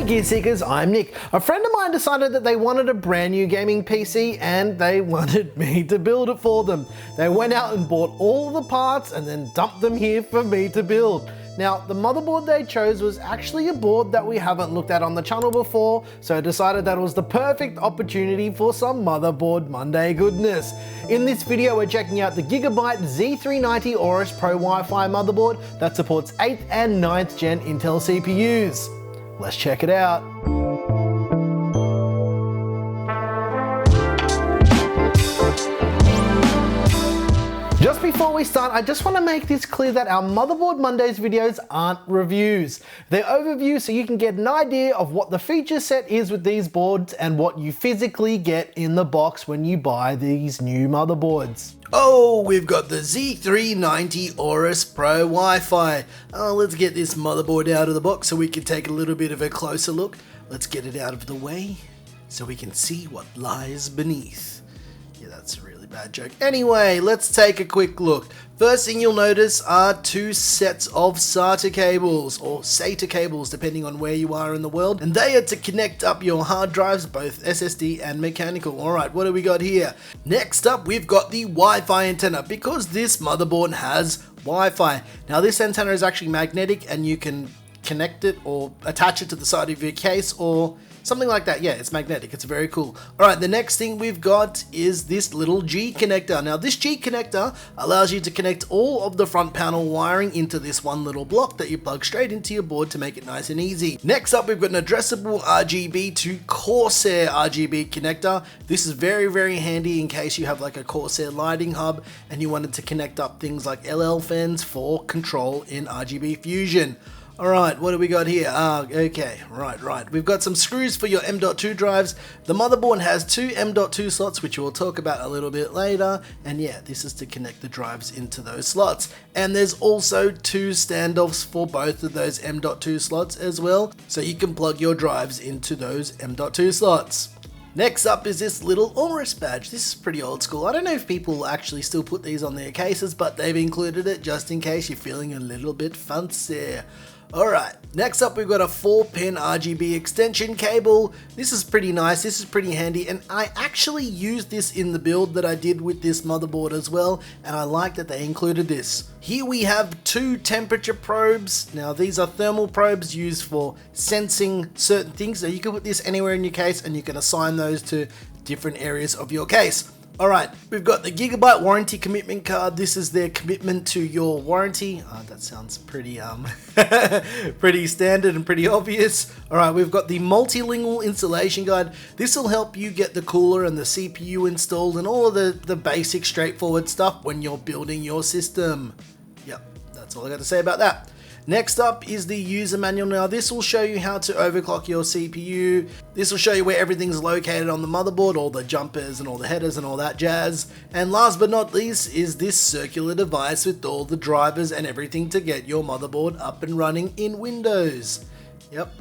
Gear Seekers, I'm Nick. A friend of mine decided that they wanted a brand new gaming PC and they wanted me to build it for them. They went out and bought all the parts and then dumped them here for me to build. Now, the motherboard they chose was actually a board that we haven't looked at on the channel before, so I decided that it was the perfect opportunity for some Motherboard Monday goodness. In this video, we're checking out the Gigabyte Z390 AORUS Pro Wi-Fi motherboard that supports 8th and 9th gen Intel CPUs. Let's check it out. Just before we start, I just want to make this clear that our Motherboard Mondays videos aren't reviews. They're overviews so you can get an idea of what the feature set is with these boards and what you physically get in the box when you buy these new motherboards. Oh, we've got the Z390 AORUS Pro Wi-Fi. Let's get this motherboard out of the box so we can take a little bit of a closer look. Let's get it out of the way so we can see what lies beneath. Yeah, that's a really bad joke. Anyway, let's take a quick look. First thing you'll notice are two sets of SATA cables, or SATA cables depending on where you are in the world, and they are to connect up your hard drives, both SSD and mechanical. Alright, what do we got here? Next up, we've got the Wi-Fi antenna, because this motherboard has Wi-Fi. Now this antenna is actually magnetic and you can connect it or attach it to the side of your case or something like that. Yeah, it's magnetic. It's very cool. Alright, the next thing we've got is this little G connector. Now this G connector allows you to connect all of the front panel wiring into this one little block that you plug straight into your board to make it nice and easy. Next up, we've got an addressable RGB to Corsair RGB connector. This is very, very handy in case you have like a Corsair lighting hub and you wanted to connect up things like LL fans for control in RGB Fusion. Alright, what do we got here? Okay, right. We've got some screws for your M.2 drives. The motherboard has two M.2 slots, which we'll talk about a little bit later. And yeah, this is to connect the drives into those slots. And there's also two standoffs for both of those M.2 slots as well, so you can plug your drives into those M.2 slots. Next up is this little AORUS badge. This is pretty old school. I don't know if people actually still put these on their cases, but they've included it just in case you're feeling a little bit fancy. Alright, next up we've got a 4-pin RGB extension cable. This is pretty nice, this is pretty handy, and I actually used this in the build that I did with this motherboard as well, and I like that they included this. Here we have two temperature probes. Now these are thermal probes used for sensing certain things, so you can put this anywhere in your case and you can assign those to different areas of your case. Alright, we've got the Gigabyte warranty commitment card. This is their commitment to your warranty. That sounds pretty pretty standard and pretty obvious. Alright, we've got the multilingual installation guide. This will help you get the cooler and the CPU installed and all of the basic straightforward stuff when you're building your system. Yep, that's all I got to say about that. Next up is the user manual. Now this will show you how to overclock your CPU. This will show you where everything's located on the motherboard, all the jumpers and all the headers and all that jazz. And last but not least is this circular device with all the drivers and everything to get your motherboard up and running in Windows. Yep,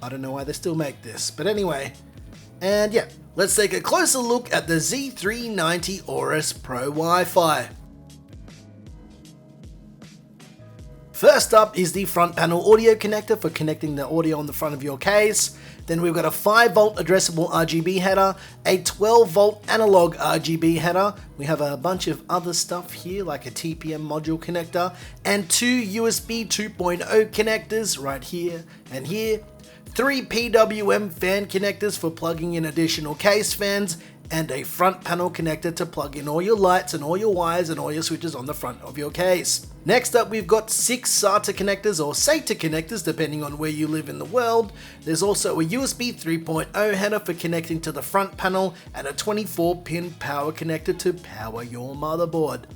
I don't know why they still make this, but anyway. And yeah, let's take a closer look at the Z390 AORUS Pro Wi-Fi. First up is the front panel audio connector for connecting the audio on the front of your case. Then we've got a 5-volt addressable RGB header, a 12-volt analog RGB header. We have a bunch of other stuff here like a TPM module connector and two USB 2.0 connectors right here and here. 3 PWM fan connectors for plugging in additional case fans, and a front panel connector to plug in all your lights and all your wires and all your switches on the front of your case. Next up, we've got 6 SATA connectors or SATA connectors depending on where you live in the world. There's also a USB 3.0 header for connecting to the front panel and a 24-pin power connector to power your motherboard.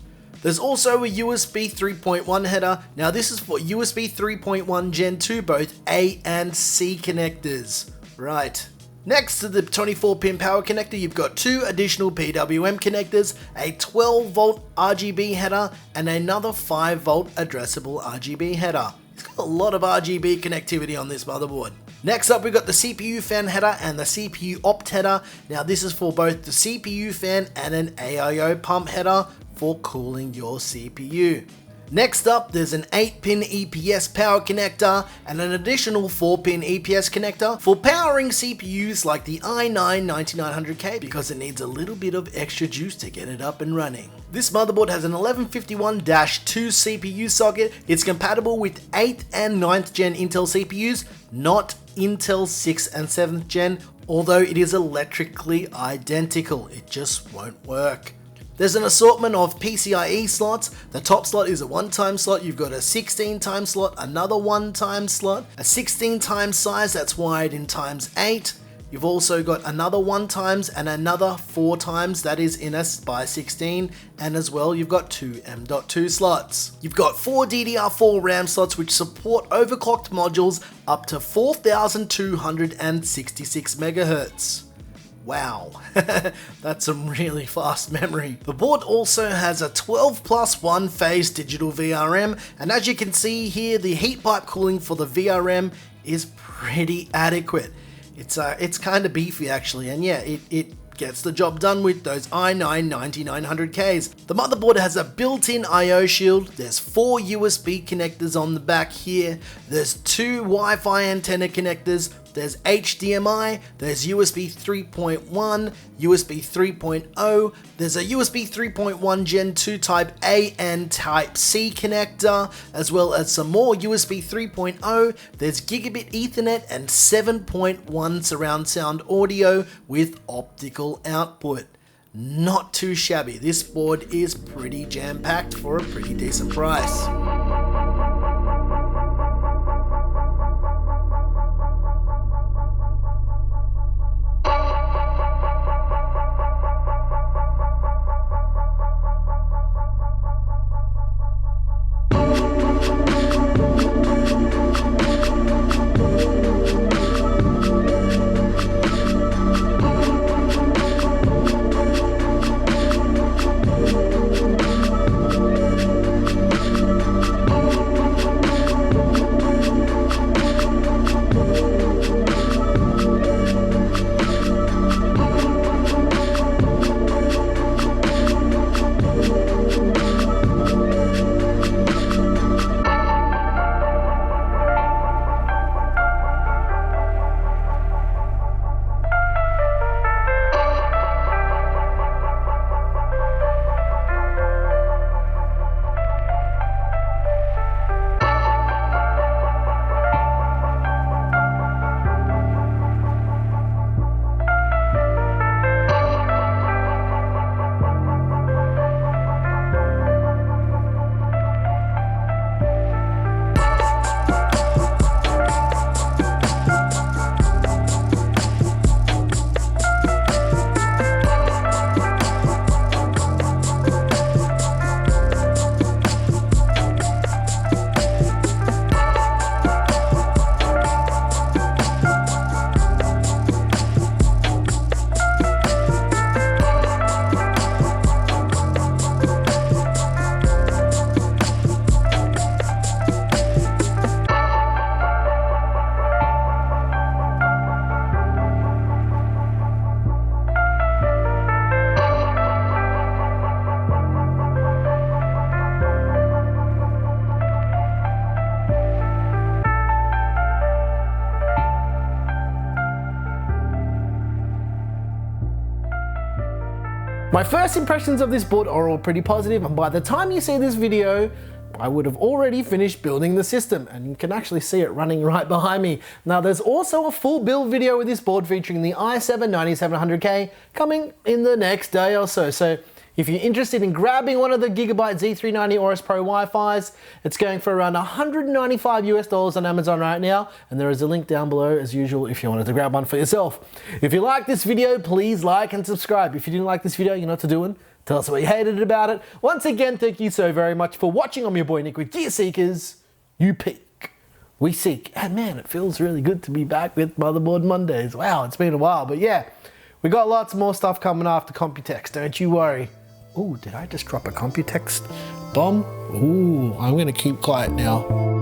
There's also a USB 3.1 header. Now this is for USB 3.1 Gen 2, both A and C connectors. Right. Next to the 24-pin power connector, you've got 2 additional PWM connectors, a 12-volt RGB header, and another 5-volt addressable RGB header. It's got a lot of RGB connectivity on this motherboard. Next up, we've got the CPU fan header and the CPU opt header. Now this is for both the CPU fan and an AIO pump header for cooling your CPU. Next up, there's an 8-pin EPS power connector and an additional 4-pin EPS connector for powering CPUs like the i9-9900K because it needs a little bit of extra juice to get it up and running. This motherboard has an 1151-2 CPU socket. It's compatible with 8th and 9th gen Intel CPUs, not Intel 6th and 7th gen, although it is electrically identical. It just won't work. There's an assortment of PCIe slots. The top slot is a 1-time slot. You've got a 16-time slot, another 1-time slot, a 16-time size that's wired in ×8. You've also got another 1-times and another 4-times that is in a x16, and as well you've got 2 M.2 slots. You've got 4 DDR4 RAM slots which support overclocked modules up to 4266 MHz. Wow, that's some really fast memory. The board also has a 12+1 phase digital VRM, and as you can see here, the heat pipe cooling for the VRM is pretty adequate. It's kind of beefy actually, and yeah, it gets the job done with those i9-9900Ks. The motherboard has a built-in I/O shield, there's 4 USB connectors on the back here, there's 2 Wi-Fi antenna connectors, there's HDMI, there's USB 3.1, USB 3.0, there's a USB 3.1 Gen 2 Type A and Type C connector, as well as some more USB 3.0, there's Gigabit Ethernet and 7.1 surround sound audio with optical output. Not too shabby, this board is pretty jam-packed for a pretty decent price. My first impressions of this board are all pretty positive, and by the time you see this video, I would have already finished building the system, and you can actually see it running right behind me. Now there's also a full build video with this board featuring the i7-9700K coming in the next day or so. So if you're interested in grabbing one of the Gigabyte Z390 AORUS Pro Wi-Fis, it's going for around $195 US on Amazon right now, and there is a link down below as usual if you wanted to grab one for yourself. If you like this video, please like and subscribe. If you didn't like this video, you know what to do. Tell us what you hated about it. Once again, thank you so very much for watching. I'm your boy Nick with Gear Seekers. You pick, we seek. And man, it feels really good to be back with Motherboard Mondays. Wow, it's been a while, but yeah, we got lots more stuff coming after Computex, don't you worry. Ooh, did I just drop a Computex bomb? Ooh, I'm gonna keep quiet now.